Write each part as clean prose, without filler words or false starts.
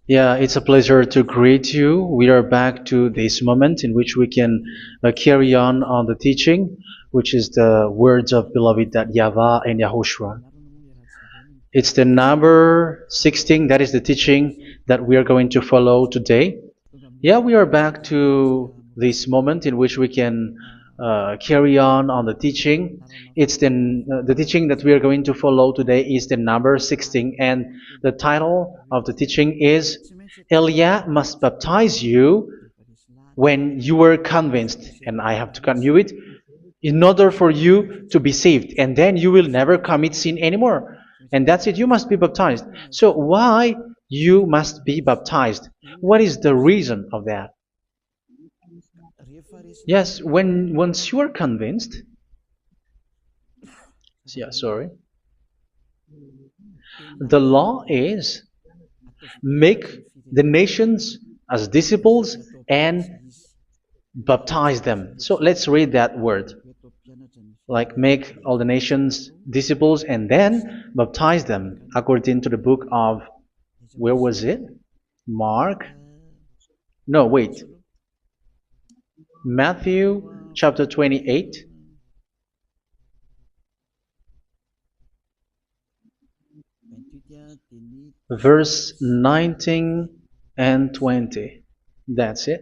Yeah, it's a pleasure to greet you. We are back to this moment in which we can carry on the teaching, which is the words of beloved that YAHVAH and YAHOSHUA. It's the number 16, that is the teaching that we are going to follow today. Yeah, we are back to this moment in which we can carry on the teaching. It's the teaching that we are going to follow today is the number 16, and the title of the teaching is Elia must baptize you when you were convinced, and I have to continue it, in order for you to be saved, and then you will never commit sin anymore. And that's it, you must be baptized. So why you must be baptized? What is the reason of that? Yes, when once you are convinced, yeah, sorry, the law is make the nations as disciples and baptize them. So let's read that word. Like make all the nations disciples and then baptize them according to the book of, where was it? Mark? No, wait. Matthew chapter 28. Verse 19 and 20. That's it.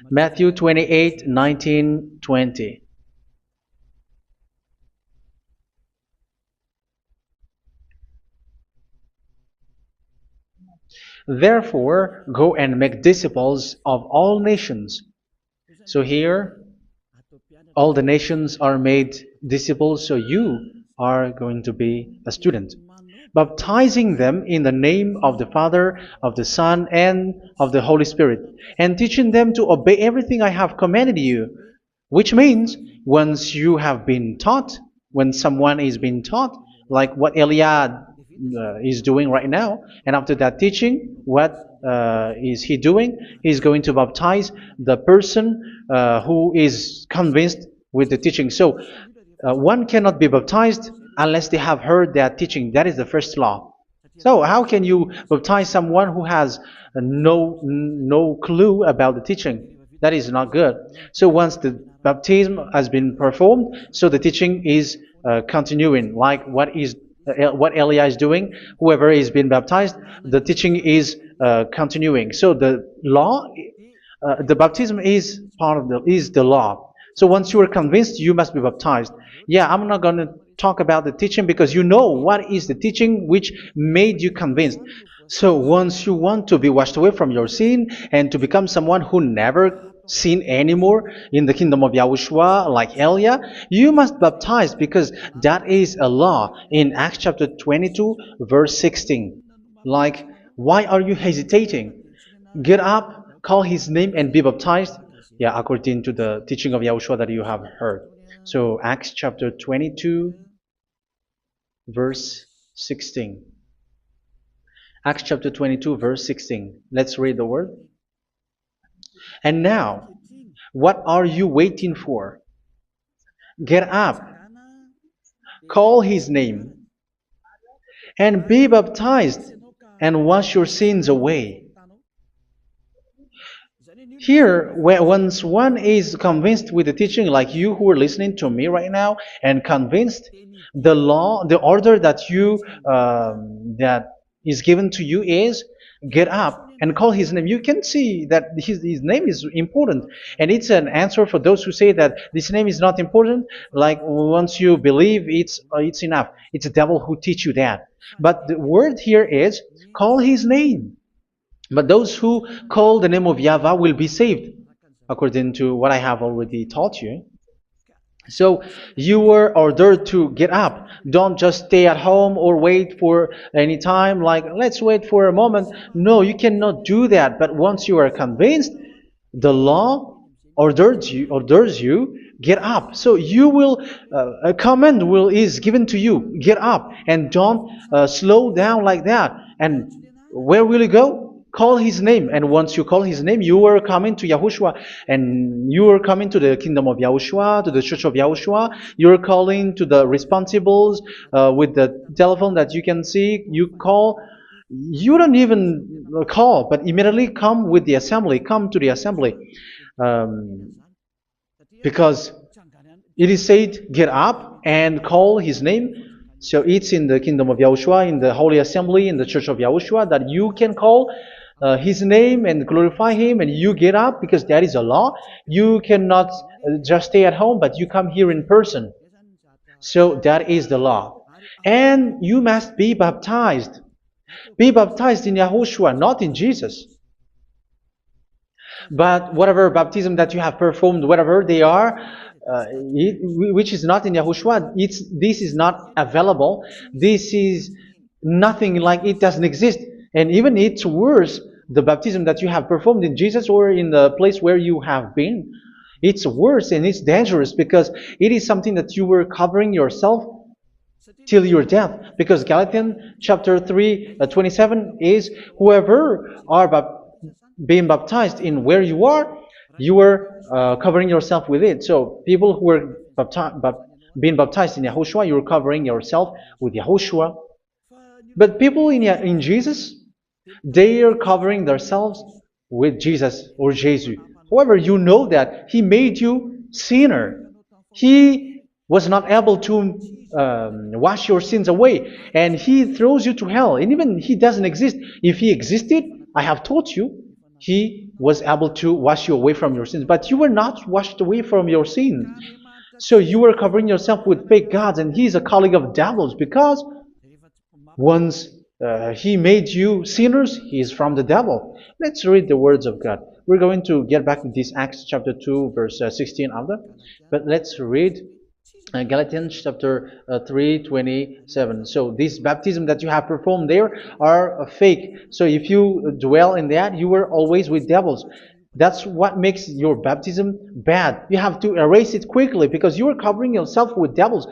Matthew 28, 19, 20. Therefore, go and make disciples of all nations. So here, all the nations are made disciples, so you are going to be a student. Baptizing them in the name of the Father, of the Son, and of the Holy Spirit, and teaching them to obey everything I have commanded you. Which means, once you have been taught, when someone is being taught, like what Elia is doing right now, and after that teaching, what is he doing? He's going to baptize the person who is convinced with the teaching. So one cannot be baptized unless they have heard that teaching. That is the first law. So how can you baptize someone who has no clue about the teaching? That is not good. So once the baptism has been performed, so the teaching is continuing, like what Elia is doing. Whoever is being baptized, the teaching is continuing. So the law, the baptism is part of the law. So once you are convinced, you must be baptized. Yeah, I'm not going to talk about the teaching because you know what is the teaching which made you convinced. So once you want to be washed away from your sin and to become someone who never sin anymore in the kingdom of Yahushua, like Elia, you must baptize because that is a law in Acts chapter 22, verse 16. Like, why are you hesitating? Get up, call his name, and be baptized. Yeah, according to the teaching of Yahushua that you have heard. So Acts chapter 22, verse 16. Acts chapter 22, verse 16. Let's read the word. And now, what are you waiting for? Get up, call his name, and be baptized, and wash your sins away. Here, once one is convinced with the teaching, like you who are listening to me right now, and convinced, the law, the order that that is given to you is get up and call his name. You can see that his name is important, and it's an answer for those who say that this name is not important. Like once you believe, it's enough. It's the devil who teach you that. But the word here is call his name. But those who call the name of YAHVAH will be saved, according to what I have already taught you. So you were ordered to get up. Don't just stay at home or wait for any time, like let's wait for a moment. No, you cannot do that. But once you are convinced, the law orders you get up. So you will a command is given to you. Get up and don't slow down like that. And where will you go? Call his name, and once you call his name, you are coming to Yahushua, and you are coming to the kingdom of Yahushua, to the church of Yahushua. You are calling to the responsibles with the telephone that you can see. You call. You don't even call, but immediately come with the assembly. Come to the assembly, um, because it is said, get up and call his name. So it's in the kingdom of Yahushua, in the holy assembly, in the church of Yahushua, that you can call his name and glorify him, and you get up, because that is a law. You cannot just stay at home, but you come here in person. So that is the law. And you must be baptized. Be baptized in Yahushua, not in Jesus. But whatever baptism that you have performed, whatever they are, which is not in Yahushua, this is not available. This is nothing, like it doesn't exist. And even it's worse, the baptism that you have performed in Jesus or in the place where you have been. It's worse and it's dangerous, because it is something that you were covering yourself till your death. Because Galatians chapter 3, 27 is, whoever are being baptized in where you are covering yourself with it. So people who are being baptized in Yahushua, you're covering yourself with Yahushua. But people in Jesus, they are covering themselves with Jesus or Jesus. However, you know that he made you sinner. He was not able to wash your sins away, and he throws you to hell. And even he doesn't exist. If he existed, I have taught you, he was able to wash you away from your sins. But you were not washed away from your sins. So you were covering yourself with fake gods, and he is a colleague of devils, because once he made you sinners, he is from the devil. Let's read the words of God. We're going to get back to this Acts chapter 2, verse 16 after. But let's read Galatians chapter 3, 27. So this baptism that you have performed there are fake. So if you dwell in that, you were always with devils. That's what makes your baptism bad. You have to erase it quickly, because you are covering yourself with devils.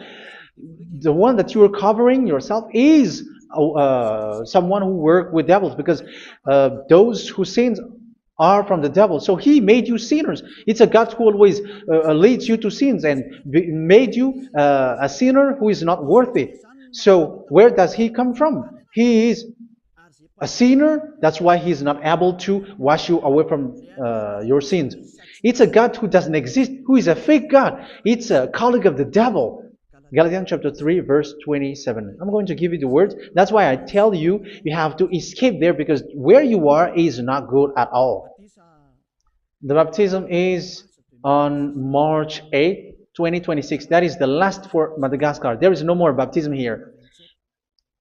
The one that you are covering yourself is someone who works with devils, because those who sin are from the devil. So he made you sinners. It's a God who always leads you to sins, and made you a sinner who is not worthy. So where does he come from? He is a sinner. That's why he is not able to wash you away from your sins. It's a God who doesn't exist, who is a fake God. It's a colleague of the devil. Galatians chapter 3, verse 27. I'm going to give you the words. That's why I tell you, you have to escape there, because where you are is not good at all. The baptism is on March 8, 2026. That is the last for Madagascar. There is no more baptism here.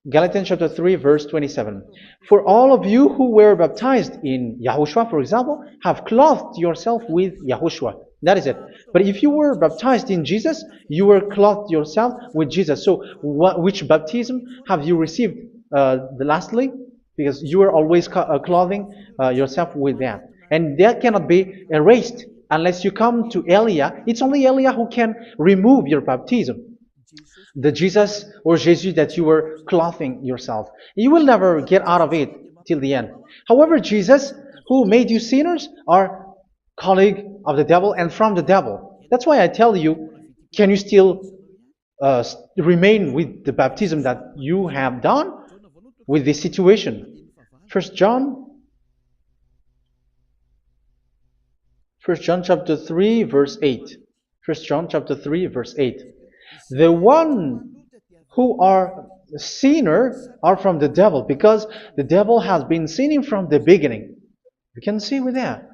Galatians chapter 3, verse 27. For all of you who were baptized in Yahushua, for example, have clothed yourself with Yahushua. That is it. But if you were baptized in Jesus, you were clothed yourself with Jesus. So which baptism have you received lastly? Because you are always clothing yourself with that. And that cannot be erased unless you come to Elia. It's only Elia who can remove your baptism. The Jesus or Jesus that you were clothing yourself. You will never get out of it till the end. However, Jesus, who made you sinners, are colleague of the devil and from the devil. That's why I tell you, can you still remain with the baptism that you have done with this situation? First John chapter 3, verse 8. First John chapter 3, verse 8. The one who are sinners are from the devil, because the devil has been sinning from the beginning. You can see with that.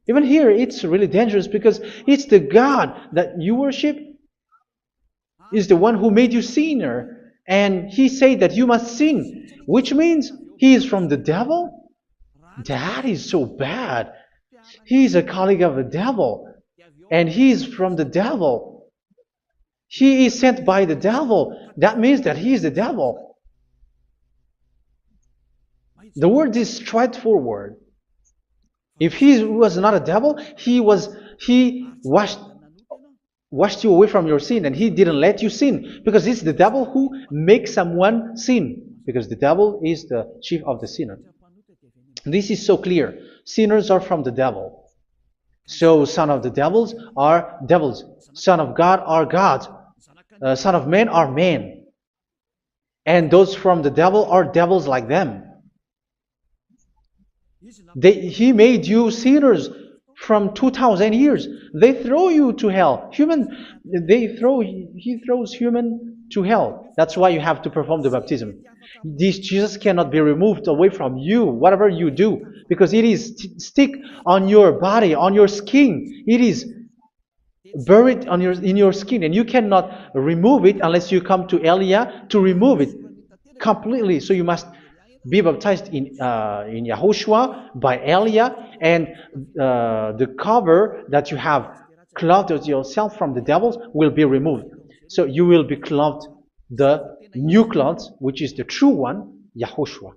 Even here, it's really dangerous, because it's the God that you worship is the one who made you sinner, and he said that you must sin, which means he is from the devil. That is so bad. He is a colleague of the devil, and he is from the devil. He is sent by the devil. That means that he is the devil. The word is straightforward. If he was not a devil, he washed you away from your sin, and he didn't let you sin, because it's the devil who makes someone sin, because the devil is the chief of the sinner. This is so clear. Sinners are from the devil. So son of the devils are devils. Son of God are gods. Son of men are men. And those from the devil are devils like them. He made you sinners from 2,000 years. They throw you to hell. He throws human to hell. That's why you have to perform the baptism. This Jesus cannot be removed away from you, whatever you do, because it is stick on your body, on your skin. It is buried in your skin, and you cannot remove it unless you come to Elia to remove it completely. So you must be baptized in Yahushua by Elia, and the cover that you have clothed yourself from the devils will be removed. So you will be clothed the new clothes, which is the true one, Yahushua.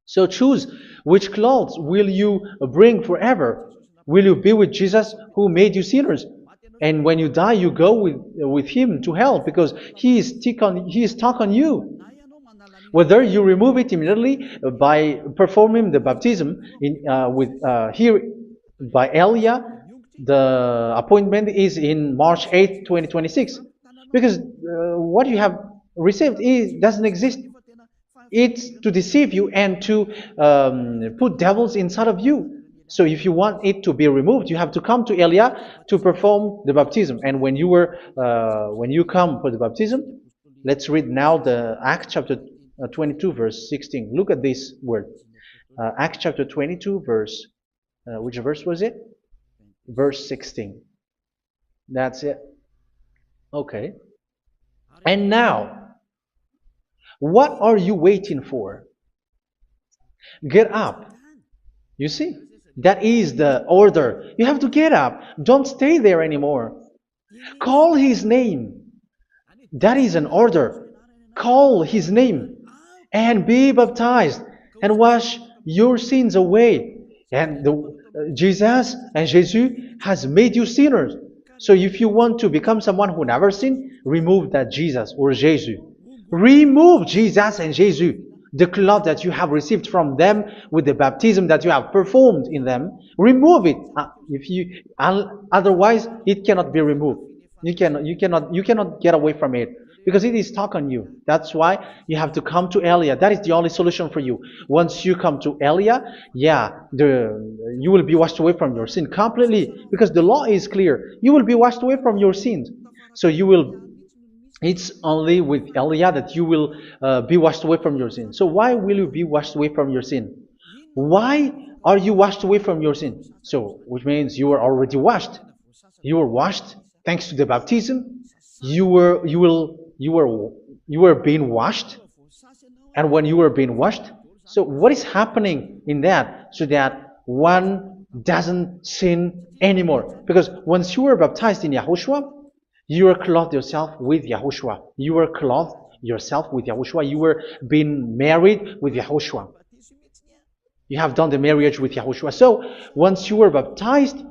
So choose which clothes will you bring forever. Will you be with Jesus who made you sinners? And when you die, you go with him to hell because he is stuck on you. Whether you remove it immediately by performing the baptism here by Elia, the appointment is in March 8, 2026. Because what you have received doesn't exist. It's to deceive you and to put devils inside of you. So if you want it to be removed, you have to come to Elia to perform the baptism. And when you come for the baptism, let's read now the Acts chapter 22 verse 16. Look at this word. Acts chapter 22 verse, which verse was it? Verse 16. That's it. Okay. And now, what are you waiting for? Get up. You see, that is the order. You have to get up. Don't stay there anymore. Call his name. That is an order. Call his name and be baptized and wash your sins away. And Jesus has made you sinners. So if you want to become someone who never sinned, remove that Jesus or Jesus. Remove Jesus and Jesus, the cloth that you have received from them with the baptism that you have performed in them. Remove it. Otherwise, it cannot be removed. You cannot get away from it because it is stuck on you. That's why you have to come to Elia. That is the only solution for you. Once you come to Elia, you will be washed away from your sin completely because the law is clear. You will be washed away from your sins. So it's only with Elia that you will be washed away from your sin. So why will you be washed away from your sin? Why are you washed away from your sin? So, which means you are already washed. You were washed thanks to the baptism. You were being washed, and when you were being washed, so what is happening in that? So that one doesn't sin anymore. Because once you were baptized in Yahushua, you were clothed yourself with Yahushua. You were clothed yourself with Yahushua. You were being married with Yahushua. You have done the marriage with Yahushua. So once you were baptized,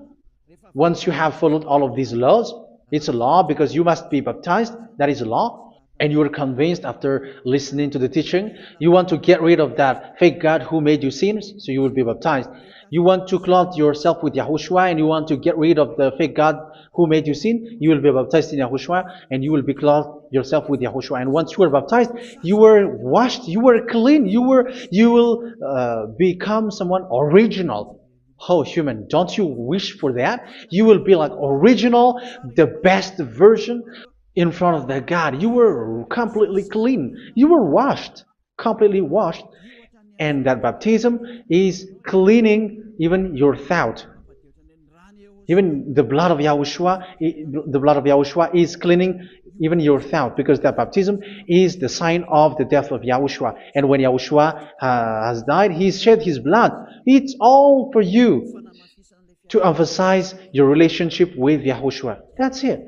once you have followed all of these laws, it's a law because you must be baptized. That is a law. And you are convinced after listening to the teaching, you want to get rid of that fake God who made you sinners, so you will be baptized. You want to clothe yourself with Yahushua and you want to get rid of the fake God who made you sin, you will be baptized in Yahushua and you will be clothed yourself with Yahushua. And once you are baptized, you were washed, you were clean, you will become someone original. Oh, human, don't you wish for that? You will be like original, the best version in front of that God. You were completely clean. You were washed, completely washed. And that baptism is cleaning even your thought. Even the blood of Yahushua is cleaning even your thought, because that baptism is the sign of the death of Yahushua. And when Yahushua has died, he shed his blood. It's all for you to emphasize your relationship with Yahushua. That's it.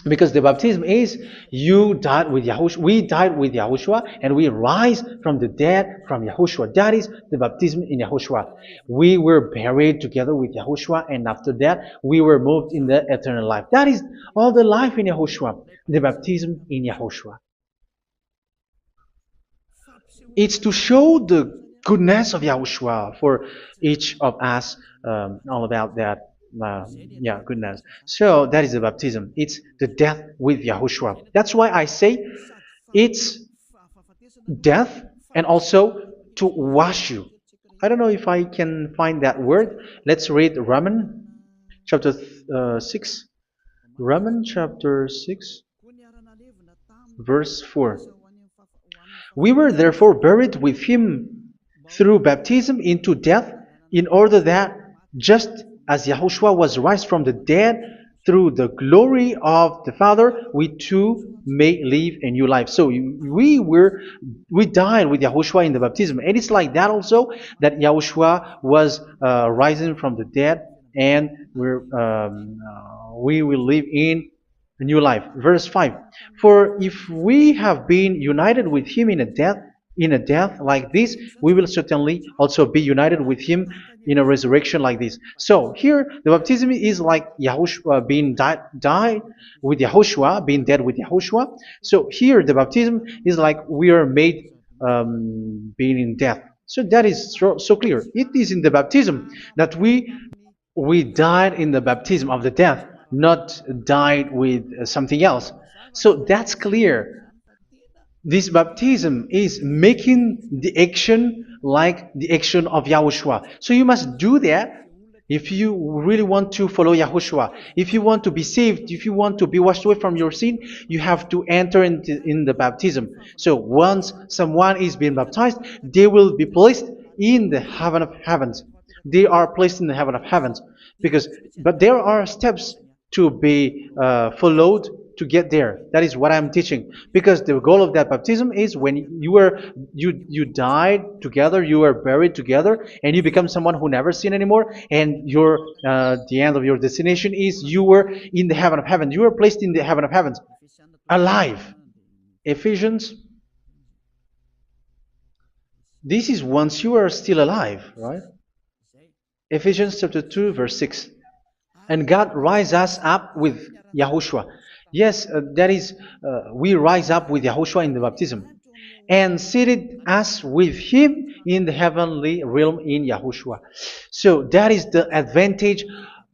Because the baptism is you died with Yahushua. We died with Yahushua and we rise from the dead from Yahushua. That is the baptism in Yahushua. We were buried together with Yahushua, and after that we were moved in the eternal life. That is all the life in Yahushua. The baptism in Yahushua. It's to show the goodness of Yahushua for each of us, all about that. Yeah, goodness. So that is the baptism. It's the death with Yahushua. That's why I say it's death and also to wash you. I don't know if I can find that word. Let's read Romans chapter 6. Romans chapter 6, verse 4. We were therefore buried with him through baptism into death, in order that, just as Yahushua was raised from the dead through the glory of the Father, we too may live a new life. So we died with Yahushua in the baptism, and it's like that also that Yahushua was rising from the dead, and we will live in a new life. Verse 5. For if we have been united with him in a death like this, we will certainly also be united with him in a resurrection like this. So here the baptism is like Yahushua being died with Yahushua, being dead with Yahushua. So here the baptism is like we are made being in death. So that is so clear. It is in the baptism that we died in the baptism of the death, not died with something else. So that's clear. This baptism is making the action like the action of Yahushua. So you must do that if you really want to follow Yahushua. If you want to be saved, if you want to be washed away from your sin, you have to enter in the baptism. So once someone is being baptized, they will be placed in the heaven of heavens. They are placed in the heaven of heavens but there are steps to be followed to get there. That is what I'm teaching. Because the goal of that baptism is when you died together, you were buried together, and you become someone who never sin anymore. And the end of your destination is you were in the heaven of heaven. You were placed in the heaven of heavens, alive. Ephesians. This is once you are still alive, right? Ephesians chapter 2, verse 6. And God rise us up with Yahushua. Yes, that is, we rise up with Yahushua in the baptism. And seated us with him in the heavenly realm in Yahushua. So that is the advantage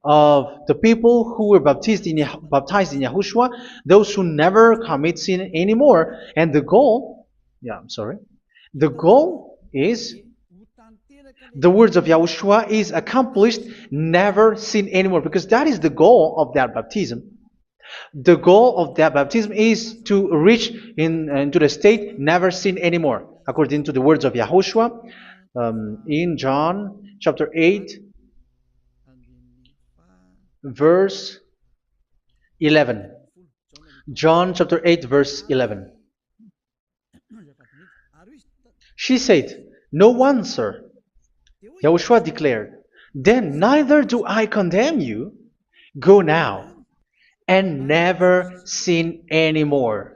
of the people who were baptized in Yahushua, those who never commit sin anymore. And the goal, the goal is the words of Yahushua is accomplished, never sin anymore, because that is the goal of that baptism. The goal of that baptism is to reach into the state never sin anymore, according to the words of Yahushua in John chapter 8, verse 11. John chapter 8, verse 11. She said, "No one, sir." Yahushua declared, "Then neither do I condemn you. Go now and never sin anymore."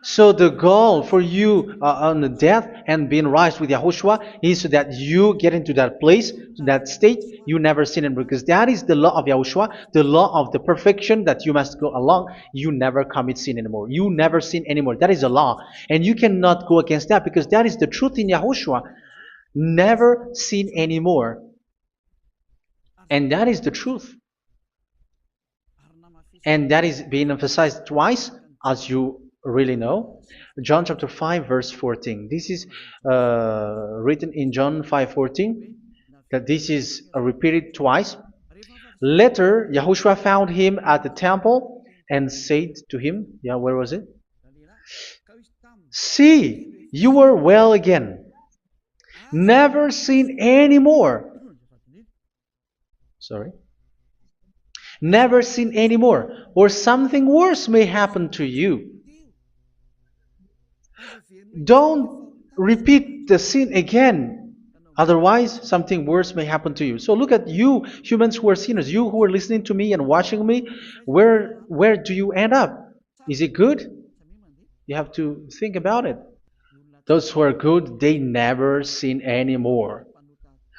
So the goal for you on the death and being raised with Yahushua is so that you get into that place, that state, you never sin anymore. Because that is the law of Yahushua, the law of the perfection that you must go along. You never commit sin anymore. You never sin anymore. That is a law. And you cannot go against that because that is the truth in Yahushua. Never sin anymore. And that is the truth. And that is being emphasized twice, as you really know. John chapter 5, verse 14. This is written in John 5:14, that this is repeated twice. Later, Yahushua found him at the temple and said to him, where was it? "See, you are well again. Never sin anymore." Never sin anymore, or something worse may happen to you. Don't repeat the sin again. Otherwise, something worse may happen to you. So look at you, humans who are sinners, you who are listening to me and watching me. Where do you end up? Is it good? You have to think about it. Those who are good, they never sin anymore.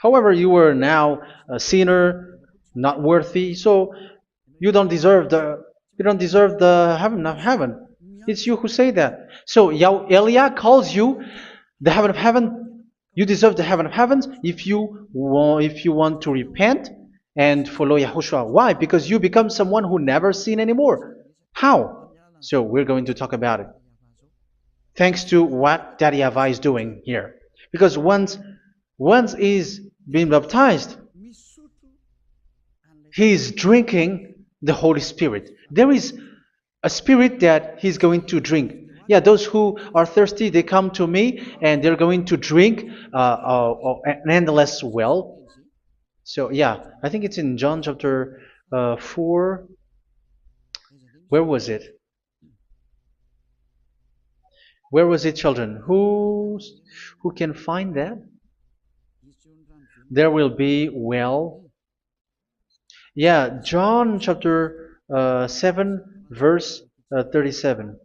However, you are now a sinner, not worthy, so you don't deserve the heaven of heaven. It's you who say that. So Eliah calls you the heaven of heaven You deserve the heaven of heavens if you want to repent and follow Yahushua. Why? Because you become someone who never sin anymore. How? So we're going to talk about it. Thanks to what Daddy YAHVAH is doing here. Because once he's been baptized, he is drinking the Holy Spirit. There is a spirit that he's going to drink. Yeah, those who are thirsty, they come to me and they're going to drink an endless well. So, yeah, I think it's in John chapter 4. Where was it? Where was it, children? Who can find that? There will be well. Yeah, John chapter 7, verse 37.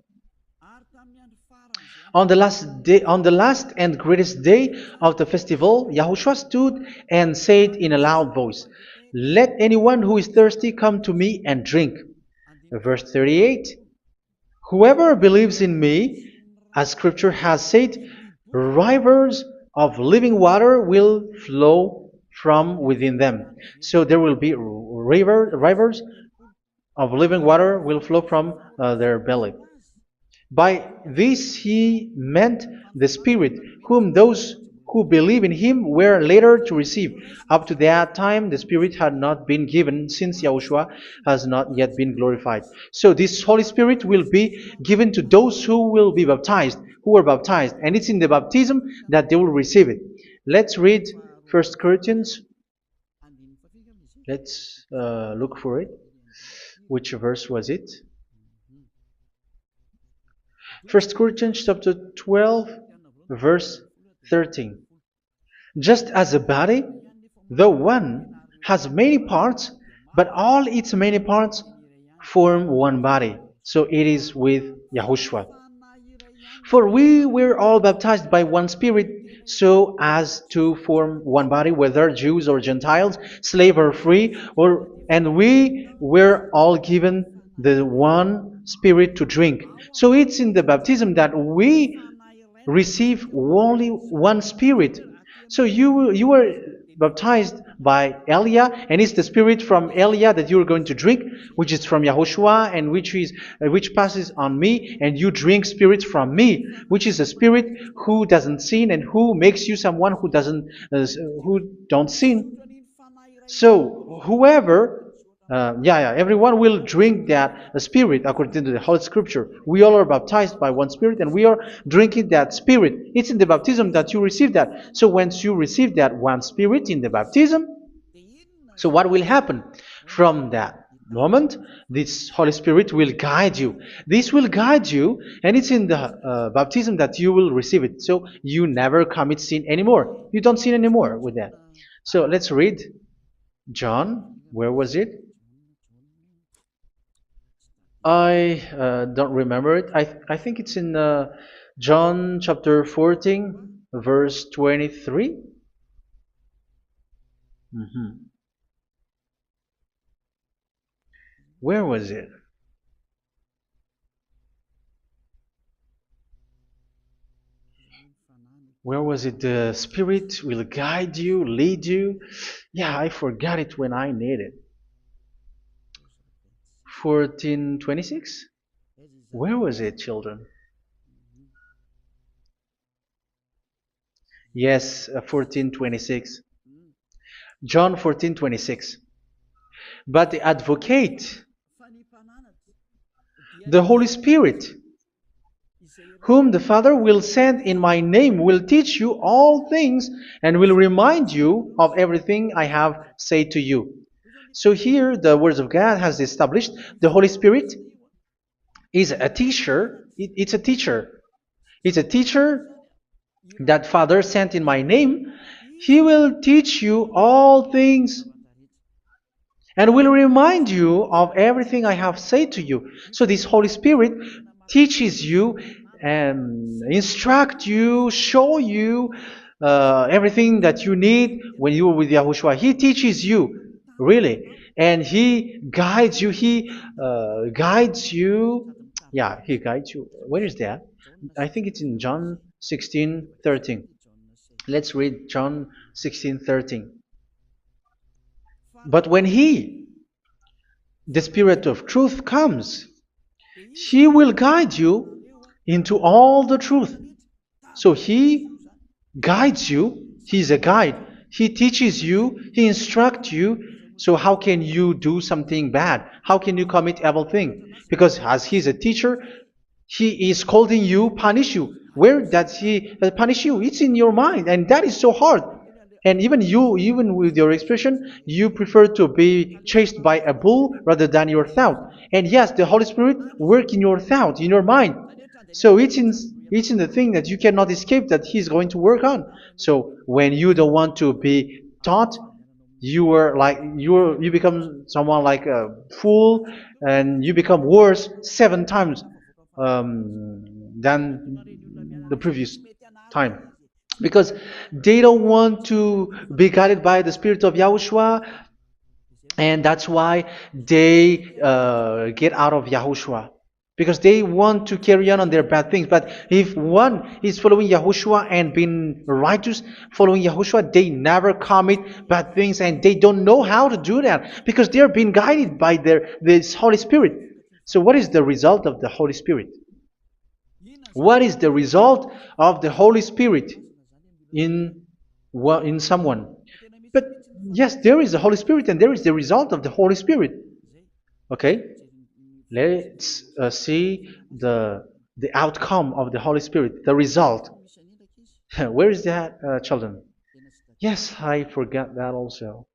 On the last and greatest day of the festival, Yahushua stood and said in a loud voice, "Let anyone who is thirsty come to me and drink." Verse 38. "Whoever believes in me, as Scripture has said, rivers of living water will flow from within them." So there will be rivers of living water will flow from their belly. By this he meant the Spirit, whom those who believe in him were later to receive. Up to that time, the Spirit had not been given, since Yahushua has not yet been glorified. So this Holy Spirit will be given to those who will be baptized, who are baptized, and it's in the baptism that they will receive it. Let's read 1 Corinthians. Let's look for it. Which verse was it? 1 Corinthians chapter 12, verse 13. "Just as a body, though one, has many parts, but all its many parts form one body, so it is with Yahushua. For we were all baptized by one Spirit, so as to form one body, whether Jews or Gentiles, slave or free, and we were all given the one Spirit to drink." So it's in the baptism that we receive only one Spirit. So you were baptized by Elia, and it's the Spirit from Elia that you are going to drink, which is from Yahushua, and which passes on me, and you drink Spirit from me, which is a Spirit who doesn't sin and who makes you someone who don't sin. So whoever, everyone will drink that Spirit according to the Holy Scripture. We all are baptized by one Spirit, and we are drinking that Spirit. It's in the baptism that you receive that. So once you receive that one Spirit in the baptism, so what will happen from that moment? This Holy Spirit will guide you. This will guide you, and it's in the baptism that you will receive it. So you never commit sin anymore. You don't sin anymore with that. So let's read John. Where was it? I don't remember it. I think it's in John chapter 14, verse 23. Where was it? Where was it? The Spirit will guide you, lead you. Yeah, I forgot it when I need it. 14:26? Where was it, children? Yes, 14:26. John 14:26. "But the Advocate, the Holy Spirit, whom the Father will send in my name, will teach you all things and will remind you of everything I have said to you." So here the Word of God has established the Holy Spirit is a teacher. It's a teacher. It's a teacher that Father sent in my name. He will teach you all things and will remind you of everything I have said to you. So this Holy Spirit teaches you and instruct you, show you everything that you need when you are with Yahushua. He teaches you, really, and He guides you. He guides you. Yeah, He guides you. Where is that? I think it's in John 16:13. Let's read John 16:13. But when He, the Spirit of truth, comes, He will guide you into all the truth. So He guides you. He's a guide. He teaches you. He instructs you. So how can you do something bad? How can you commit evil thing? Because as He's a teacher, He is scolding you, punish you. Where does He punish you? It's in your mind, and that is so hard. And even you, even with your expression, you prefer to be chased by a bull rather than your thought. And yes, the Holy Spirit work in your thought, in your mind. So it's in the thing that you cannot escape that He's going to work on. So when you don't want to be taught, you become someone like a fool, and you become worse 7 times than the previous time, because they don't want to be guided by the Spirit of Yahushua, and that's why they get out of Yahushua, because they want to carry on their bad things. But if one is following Yahushua and being righteous, following Yahushua, they never commit bad things, and they don't know how to do that because they are being guided by this Holy Spirit. So what is the result of the Holy Spirit? What is the result of the Holy Spirit in someone? But yes, there is the Holy Spirit, and there is the result of the Holy Spirit. Okay, let's see the outcome of the Holy Spirit, the result. Where is that, children? Yes, I forgot that also.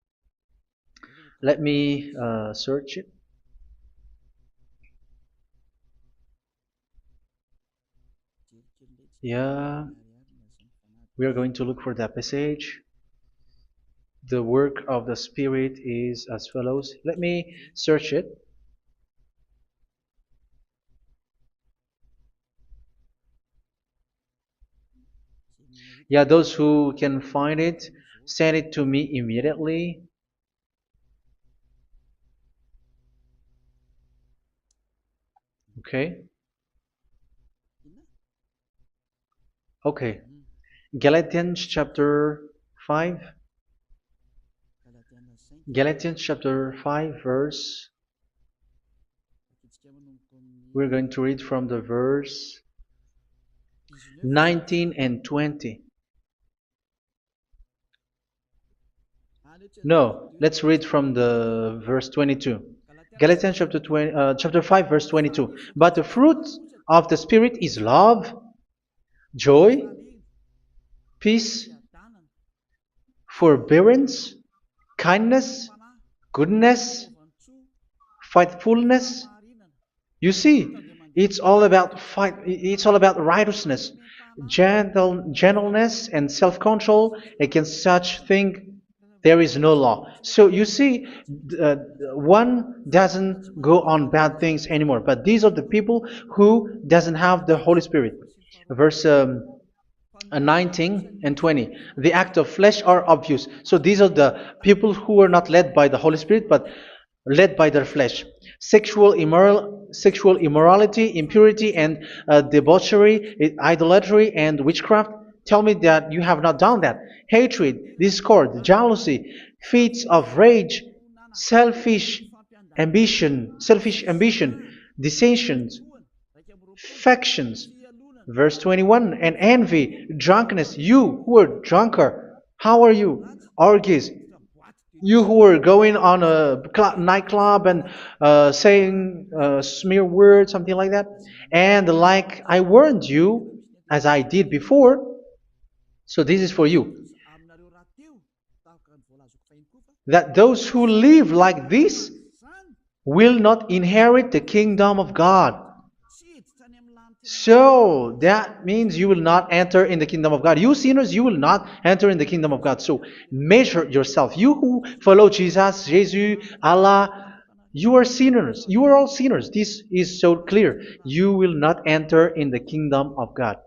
Let me search it. Yeah, we are going to look for that passage. The work of the Spirit is as follows. Let me search it. Yeah, those who can find it, send it to me immediately. Okay. Okay. Galatians chapter 5. Galatians chapter 5 verse. We're going to read from the verse 19 and 20. No, let's read from the verse 22. Galatians chapter 5 verse 22. But the fruit of the Spirit is love, joy, peace, forbearance, kindness, goodness, faithfulness. You see, it's all about fight. It's all about righteousness, gentleness, and self-control. Against such thing, there is no law. So you see, uh, one doesn't go on bad things anymore. But these are the people who doesn't have the Holy Spirit. Verse 19 and 20. The act of flesh are obvious. So these are the people who are not led by the Holy Spirit, but led by their flesh. Sexual immorality, impurity, and debauchery, idolatry, and witchcraft. Tell me that you have not done that. Hatred, discord, jealousy, fits of rage, selfish ambition, dissensions, factions. Verse 21, and envy, drunkenness. You who are drunkard, how are you? Orgies. You who are going on a nightclub and saying smear words, something like that. And like I warned you, as I did before, so this is for you, that those who live like this will not inherit the kingdom of God. So that means you will not enter in the kingdom of God. You sinners, you will not enter in the kingdom of God. So measure yourself. You who follow Jesus, Allah, you are sinners. You are all sinners. This is so clear. You will not enter in the kingdom of God.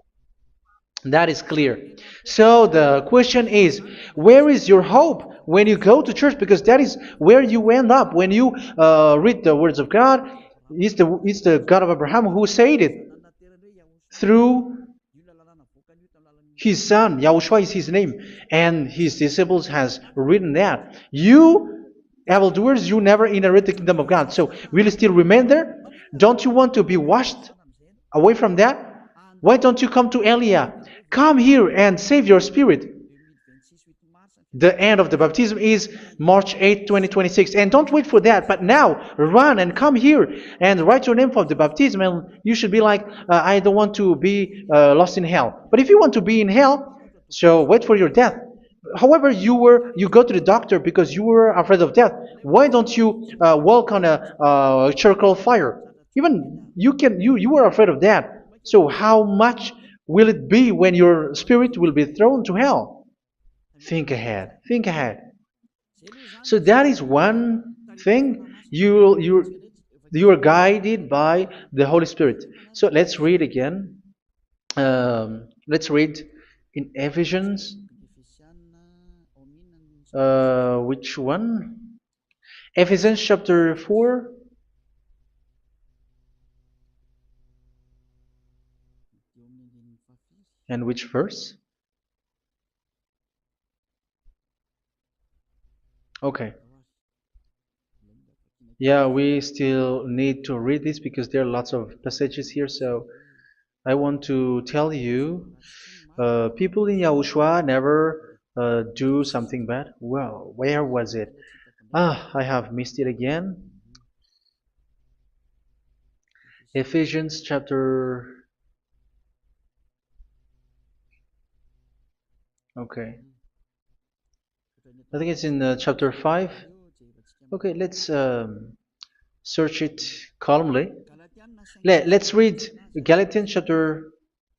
That is clear. So the question is, where is your hope when you go to church? Because that is where you end up when you read the words of God. It's the God of Abraham who said it through His son, Yahushua is his name, and his disciples has written that. You, evildoers, you never inherit the kingdom of God. So, will you still remain there? Don't you want to be washed away from that? Why don't you come to Elia? Come here and save your spirit. The end of the baptism is March 8th, 2026. And don't wait for that, but now run and come here and write your name for the baptism. And you should be like, I don't want to be lost in hell. But if you want to be in hell, so wait for your death. However, you go to the doctor because you were afraid of death. Why don't you walk on a charcoal fire? Even you were afraid of that. So how much will it be when your spirit will be thrown to hell? Think ahead. Think ahead. So that is one thing. You are guided by the Holy Spirit. So let's read again. Let's read in Ephesians. Which one? Ephesians chapter 4. And which verse? Okay. Yeah, we still need to read this because there are lots of passages here. So I want to tell you, people in Yahushua never do something bad. Well, where was it? I have missed it again. Ephesians chapter. Okay. I think it's in chapter 5. Okay, let's search it calmly. Let's read Galatians chapter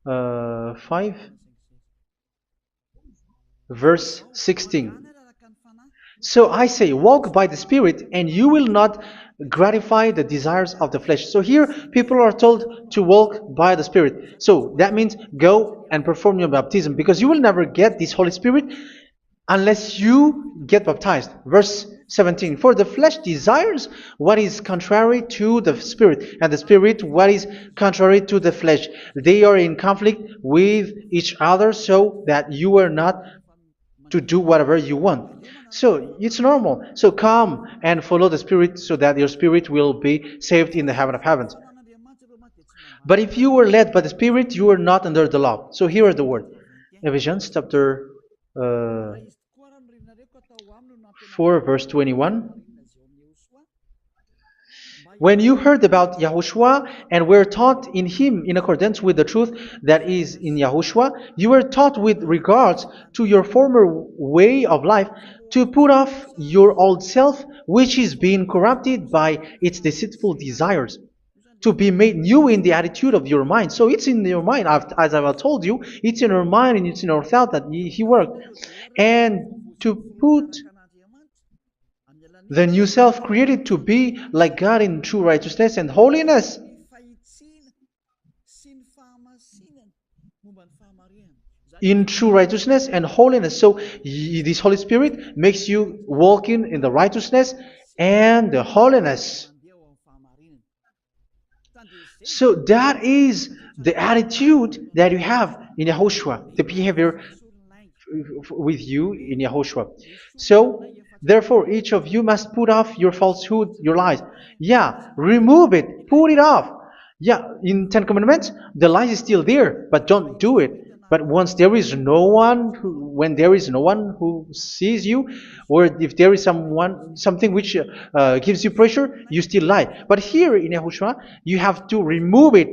5, verse 16. So I say, walk by the Spirit, and you will not gratify the desires of the flesh. So here, people are told to walk by the Spirit. So that means go and perform your baptism, because you will never get this Holy Spirit unless you get baptized. Verse 17. For the flesh desires what is contrary to the Spirit, and the Spirit what is contrary to the flesh. They are in conflict with each other, so that you are not to do whatever you want. So it's normal. So come and follow the Spirit so that your spirit will be saved in the heaven of heavens. But if you were led by the Spirit, you are not under the law. So here are the word. Ephesians chapter 4 verse 21. When you heard about Yahushua and were taught in him in accordance with the truth that is in Yahushua, you were taught with regards to your former way of life to put off your old self, which is being corrupted by its deceitful desires, to be made new in the attitude of your mind. So it's in your mind, as I've told you, it's in your mind and it's in your thought that he worked. And to put the new self created to be like God in true righteousness and holiness. In true righteousness and holiness. So this Holy Spirit makes you walking in the righteousness and the holiness. So that is the attitude that you have in Yahushua, the behavior with you in Yahushua. So therefore, each of you must put off your falsehood, your lies. Yeah, remove it, put it off. Yeah, in Ten Commandments, the lies is still there, but don't do it. But once there is no one, when there is no one who sees you, or if there is something which gives you pressure, you still lie. But here in Yahushua, you have to remove it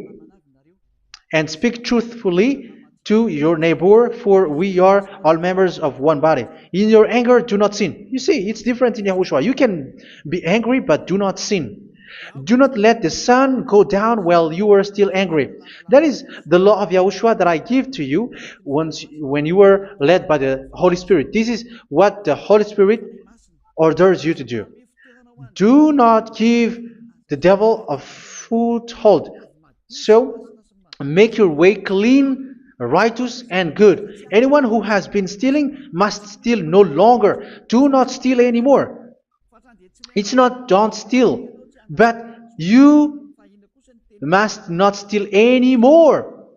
and speak truthfully to your neighbor, for we are all members of one body. In your anger, do not sin. You see, it's different in Yahushua. You can be angry, but do not sin. Do not let the sun go down while you are still angry. That is the law of Yahushua that I give to you when you were led by the Holy Spirit. This is what the Holy Spirit orders you to do. Do not give the devil a foothold. So, make your way clean, righteous, and good. Anyone who has been stealing must steal no longer. Do not steal anymore. It's not don't steal, but you must not steal anymore.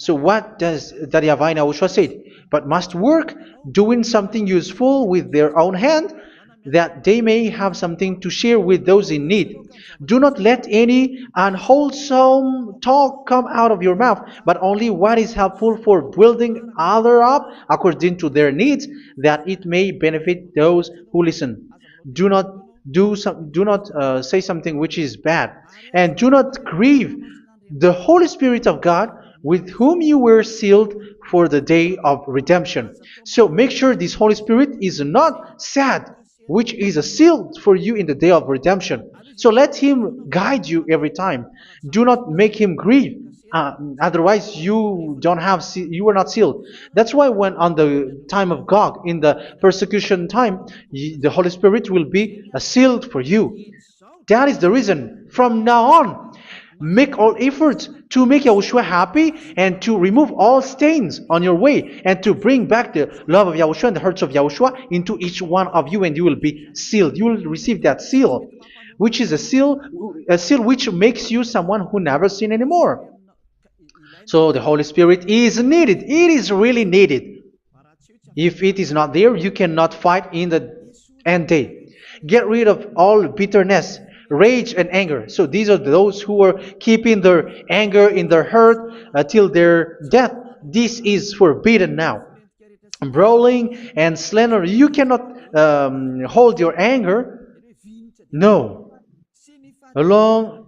So what does the Yahweh YAHOSHUA say? But must work doing something useful with their own hand, that they may have something to share with those in need. Do not let any unwholesome talk come out of your mouth, but only what is helpful for building other up according to their needs, that it may benefit those who listen. Do not do not say something which is bad, and do not grieve the Holy Spirit of God, with whom you were sealed for the day of redemption. So make sure this Holy Spirit is not sad, which is a seal for you in the day of redemption. So let Him guide you every time. Do not make Him grieve. Otherwise, you don't have you are not sealed. That's why when on the time of God, in the persecution time, the Holy Spirit will be sealed for you. That is the reason. From now on, make all efforts to make Yahushua happy and to remove all stains on your way and to bring back the love of Yahushua and the hearts of Yahushua into each one of you, and you will be sealed. You will receive that seal, which is a seal which makes you someone who never sin anymore. So the Holy Spirit is needed. It is really needed. If it is not there, you cannot fight in the end day. Get rid of all bitterness, rage, and anger. So these are those who are keeping their anger in their heart till their death. This is forbidden now. Brawling and slander. You cannot hold your anger. No. Along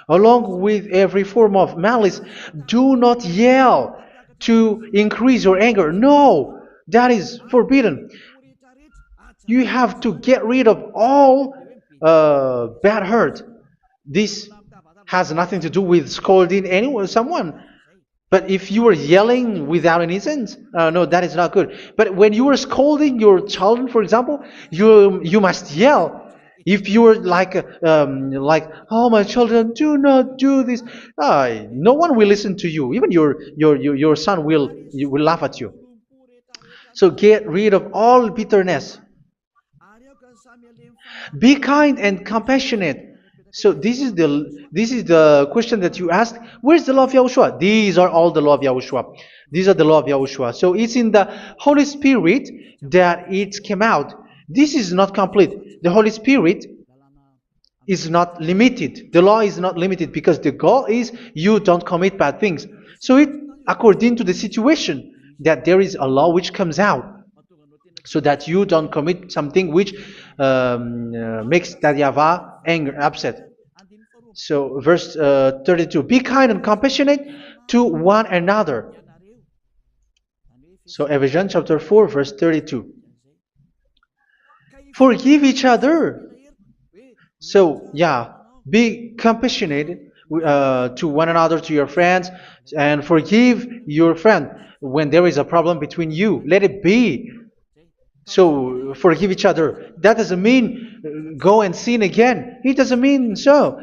Along with every form of malice, do not yell to increase your anger. No, that is forbidden. You have to get rid of all bad hurt. This has nothing to do with scolding anyone, someone. But if you are yelling without any sense, no, that is not good. But when you are scolding your children, for example, you must yell. If you are like, oh my children, do not do this, no one will listen to you. Even your son will laugh at you. So get rid of all bitterness. Be kind and compassionate. So this is the question that you asked. Where's the law of Yahushua? These are all the law of Yahushua. These are the law of Yahushua. So it's in the Holy Spirit that it came out. This is not complete. The Holy Spirit is not limited. The law is not limited because the goal is you don't commit bad things. So it according to the situation that there is a law which comes out, so that you don't commit something which makes that YAHVAH angry, upset. So verse 32, be kind and compassionate to one another. So Ephesians chapter 4 verse 32. Forgive each other. So yeah, be compassionate to one another, to your friends, and forgive your friend when there is a problem between you. Let it be. So forgive each other. That doesn't mean go and sin again. It doesn't mean so.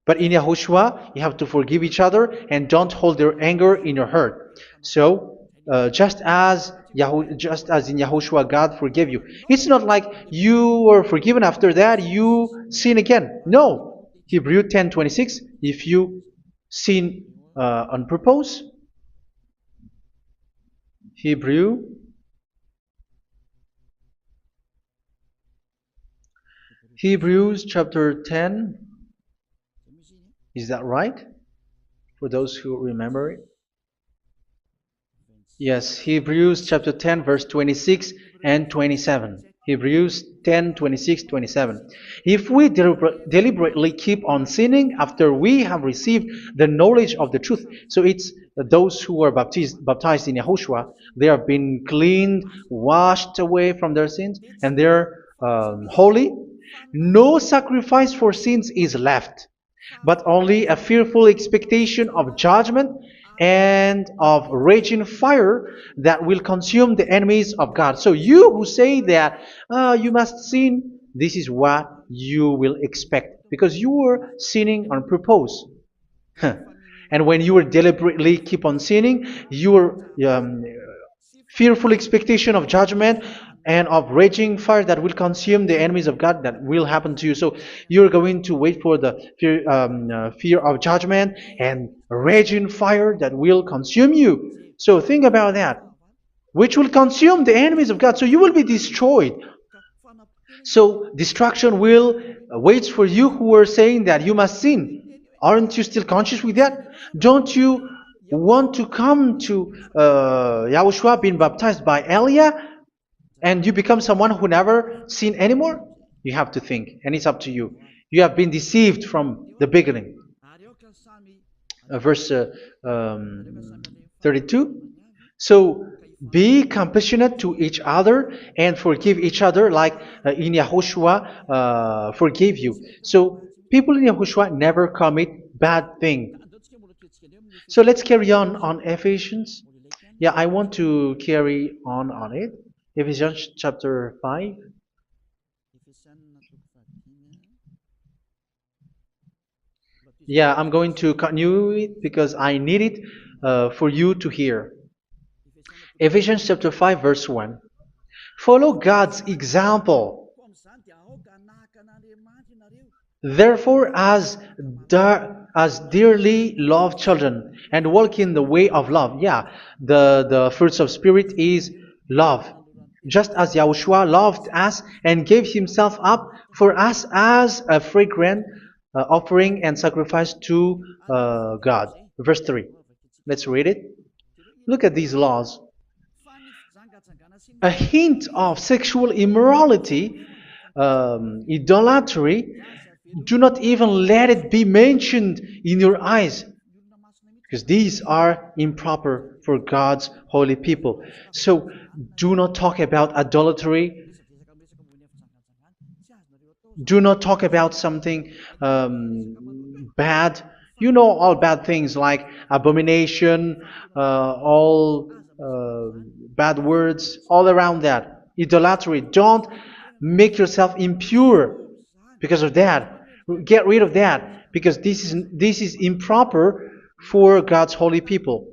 But in Yahushua, you have to forgive each other and don't hold your anger in your heart. So just as in Yahushua, God forgave you. It's not like you are forgiven after that you sin again. No. Hebrew 10:26. If you sin on purpose, Hebrews chapter 10. Is that right? For those who remember it? Yes, Hebrews chapter 10 verse 26 and 27. Hebrews 10, 26, 27. If we deliberately keep on sinning after we have received the knowledge of the truth, so it's those who are baptized in Yahushua, they have been cleaned, washed away from their sins, and they're holy. No sacrifice for sins is left, but only a fearful expectation of judgment and of raging fire that will consume the enemies of God. So you who say that you must sin, this is what you will expect, because you were sinning on purpose. And when you deliberately keep on sinning, your fearful expectation of judgment and of raging fire that will consume the enemies of God that will happen to you. So you're going to wait for the fear of judgment and raging fire that will consume you. So think about that, which will consume the enemies of God. So you will be destroyed. So destruction will waits for you who are saying that you must sin. Aren't you still conscious with that? Don't you want to come to Yahushua being baptized by Elia and you become someone who never sin anymore? You have to think, and it's up to you. You have been deceived from the beginning. Verse 32. So be compassionate to each other and forgive each other like in Yahushua forgave you. So people in Yahushua never commit bad thing. So let's carry on Ephesians. Yeah, I want to carry on it. Ephesians chapter 5. Yeah, I'm going to continue it because I need it for you to hear. Ephesians chapter 5 verse 1. Follow God's example. Therefore, as dearly loved children, and walk in the way of love. Yeah, the fruits of spirit is love. Just as Yahushua loved us and gave himself up for us as a fragrant offering and sacrifice to God. Verse 3. Let's read it. Look at these laws. A hint of sexual immorality, idolatry, do not even let it be mentioned in your eyes, because these are improper for God's holy people. So do not talk about idolatry. Do not talk about something bad. You know all bad things like abomination, all bad words, all around that. Idolatry. Don't make yourself impure because of that. Get rid of that because this is improper for God's holy people.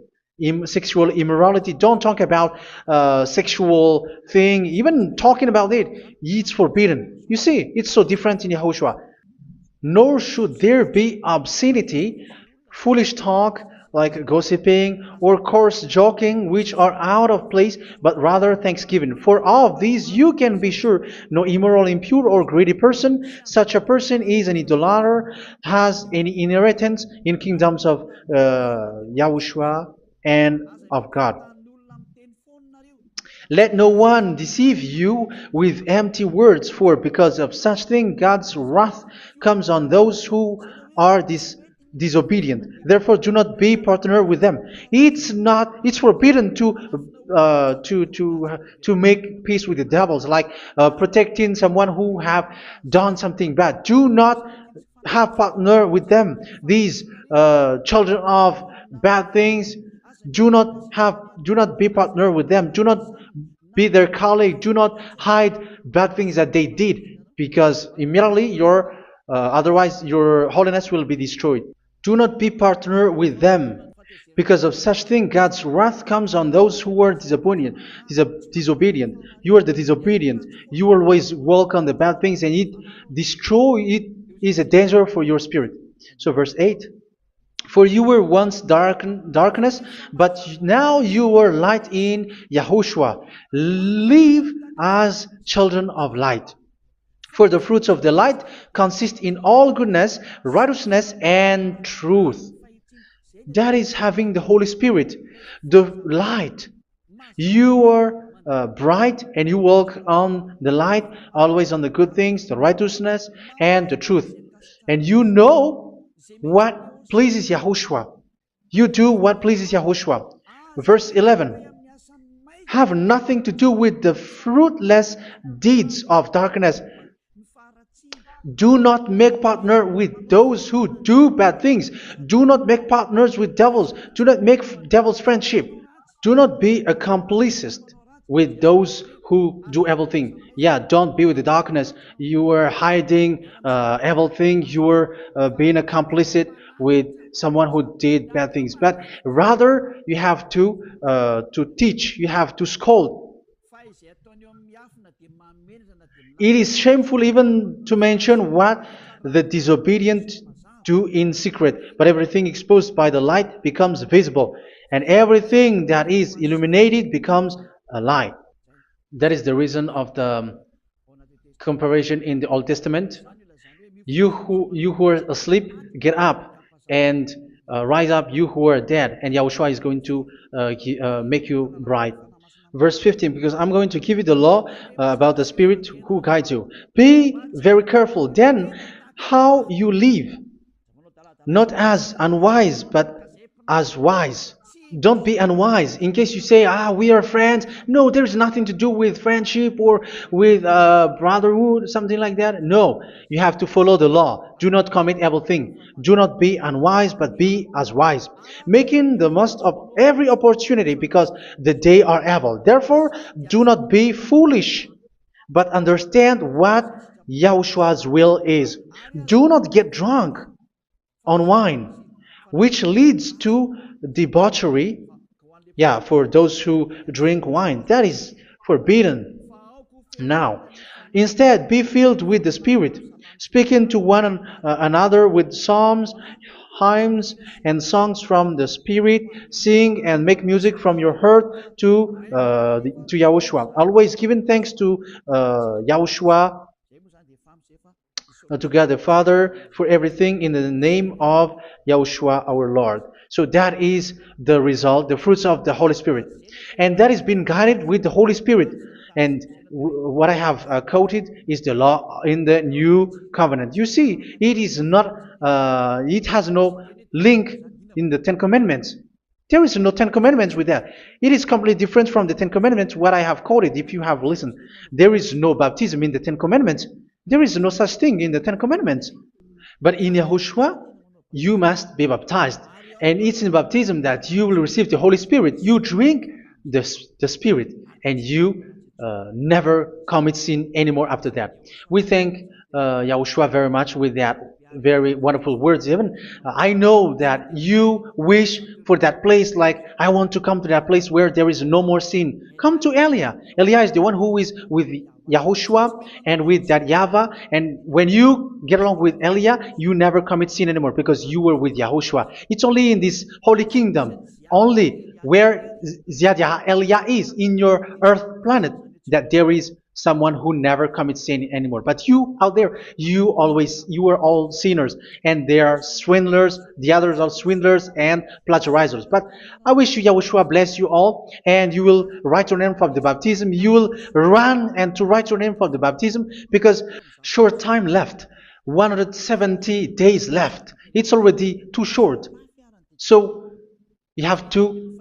Sexual immorality. Don't talk about sexual thing. Even talking about it's forbidden. You see, it's so different in Yahushua. Nor should there be obscenity, foolish talk like gossiping or coarse joking, which are out of place, but rather thanksgiving. For of these you can be sure: no immoral, impure, or greedy person, such a person is an idolater, has any inheritance in kingdoms of Yahushua and of God. Let no one deceive you with empty words, for because of such thing God's wrath comes on those who are disobedient. Therefore, do not be partner with them. It's forbidden to make peace with the devils, like protecting someone who have done something bad. Do not have partner with them. These children of bad things, do not be partner with them. Do not be their colleague. Do not hide bad things that they did, because immediately otherwise your holiness will be destroyed. Do not be partner with them. Because of such thing, God's wrath comes on those who are disobedient. You are the disobedient. You always walk on the bad things, and it is a danger for your spirit. So verse 8. For you were once darkness, but now you are light in Yahushua. Live as children of light. For the fruits of the light consist in all goodness, righteousness, and truth. That is having the Holy Spirit, the light. You are bright and you walk on the light, always on the good things, the righteousness, and the truth. And you know what pleases Yahushua. You do what pleases Yahushua. Verse 11. Have nothing to do with the fruitless deeds of darkness. Do not make partner with those who do bad things. Do not make partners with devils. Do not make devils friendship. Do not be a complicit with those who do evil thing. Yeah, don't be with the darkness. You are hiding evil thing. You are being a complicit with someone who did bad things. But rather, you have to teach. You have to scold. It is shameful even to mention what the disobedient do in secret, but everything exposed by the light becomes visible, and everything that is illuminated becomes a light. That is the reason of the comparison in the Old Testament. You who are asleep, get up and rise up, you who are dead, and Yahushua is going to make you bright. Verse 15, because I'm going to give you the law about the Spirit who guides you. Be very careful then how you live, not as unwise, but as wise. Don't be unwise. In case you say, we are friends. No, there's nothing to do with friendship or with brotherhood, something like that. No, you have to follow the law. Do not commit evil thing. Do not be unwise, but be as wise, making the most of every opportunity, because the day are evil. Therefore, do not be foolish, but understand what Yahushua's will is. Do not get drunk on wine, which leads to debauchery. Yeah, for those who drink wine, that is forbidden now. Instead, be filled with the Spirit, speaking to one another with psalms, hymns, and songs from the Spirit. Sing and make music from your heart to Yahushua. Always giving thanks to Yahushua, to God the Father, for everything in the name of Yahushua our Lord. So that is the result, the fruits of the Holy Spirit. And that is being guided with the Holy Spirit. And what I have quoted is the law in the new covenant. You see, it is not, it has no link in the Ten Commandments. There is no Ten Commandments with that. It is completely different from the Ten Commandments, what I have quoted, if you have listened. There is no baptism in the Ten Commandments. There is no such thing in the Ten Commandments. But in Yahushua, you must be baptized. And it's in baptism that you will receive the Holy Spirit. You drink the Spirit, and you never commit sin anymore after that. We thank Yahushua very much with that very wonderful words. Even I know that you wish for that place, like I want to come to that place where there is no more sin. Come to Elia. Elia is the one who is with Yahushua and with that YAHVAH. And when you get along with Elia, you never commit sin anymore because you were with Yahushua. It's only in this holy kingdom, only where Elia is, in your earth planet, that there is someone who never commits sin anymore. But you out there, you are all sinners, and they are swindlers. The others are swindlers and plagiarizers. But I wish you, Yahushua, bless you all, and you will write your name for the baptism. You will run and to write your name for the baptism, because short time left, 170 days left. It's already too short. So you have to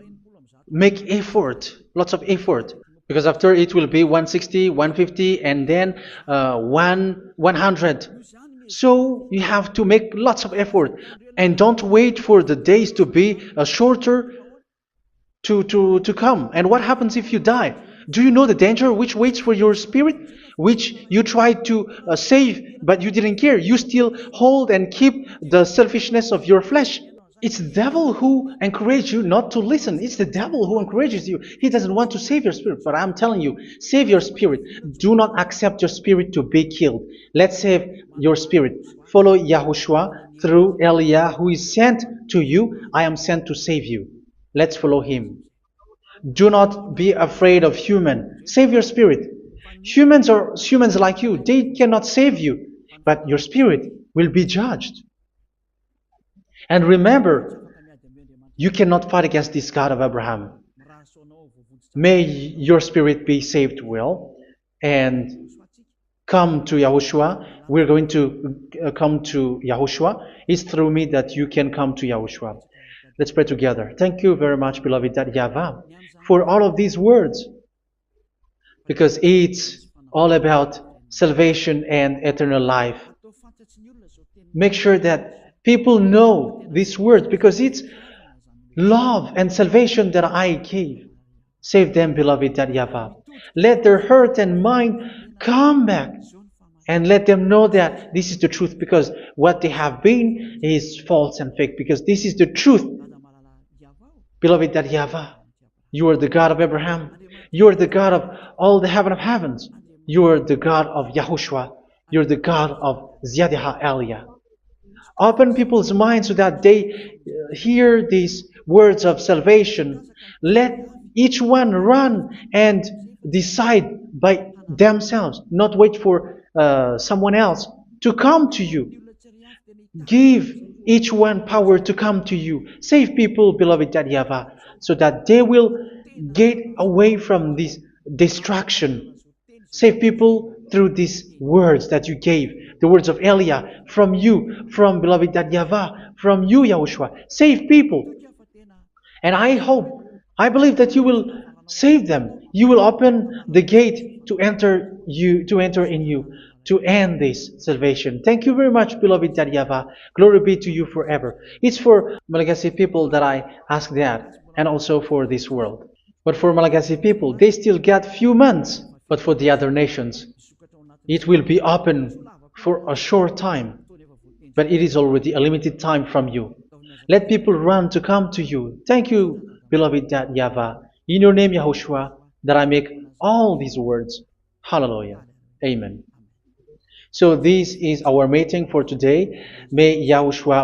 make effort, lots of effort, because after it will be 160, 150, and then 100. So you have to make lots of effort, and don't wait for the days to be shorter to come. And what happens if you die? Do you know the danger which waits for your spirit, which you tried to save, but you didn't care? You still hold and keep the selfishness of your flesh. It's the devil who encourages you not to listen. It's the devil who encourages you. He doesn't want to save your spirit. But I'm telling you, save your spirit. Do not accept your spirit to be killed. Let's save your spirit. Follow Yahushua through Elia, who is sent to you. I am sent to save you. Let's follow him. Do not be afraid of human. Save your spirit. Humans are humans like you. They cannot save you. But your spirit will be judged. And remember, you cannot fight against this God of Abraham. May your spirit be saved well and come to Yahushua. We're going to come to Yahushua. It's through me that you can come to Yahushua. Let's pray together. Thank you very much, beloved YAHVAH, for all of these words, because it's all about salvation and eternal life. Make sure that people know these words, because it's love and salvation that I gave. Save them, beloved YAHVAH. Let their heart and mind come back, and let them know that this is the truth, because what they have been is false and fake, because this is the truth. Beloved YAHVAH, you are the God of Abraham. You are the God of all the heaven of heavens. You are the God of YAHOSHUA. You're the God of Ziyadiha Aliyah. Open people's minds so that they hear these words of salvation. Let each one run and decide by themselves, not wait for someone else to come to you. Give each one power to come to you. Save people, beloved Yahavah, so that they will get away from this distraction. Save people through these words that you gave, the words of Elia, from you, from beloved Yahavah, from you, Yahushua. Save people. And I believe that you will save them. You will open the gate to enter in you, to end this salvation. Thank you very much, beloved Yahavah. Glory be to you forever. It's for Malagasy people that I ask that, and also for this world. But for Malagasy people, they still get few months. But for the other nations, it will be open for a short time. But it is already a limited time from you. Let people run to come to you. Thank you, beloved Yahavah. In your name, Yahushua, that I make all these words. Hallelujah. Amen. So this is our meeting for today. May Yahushua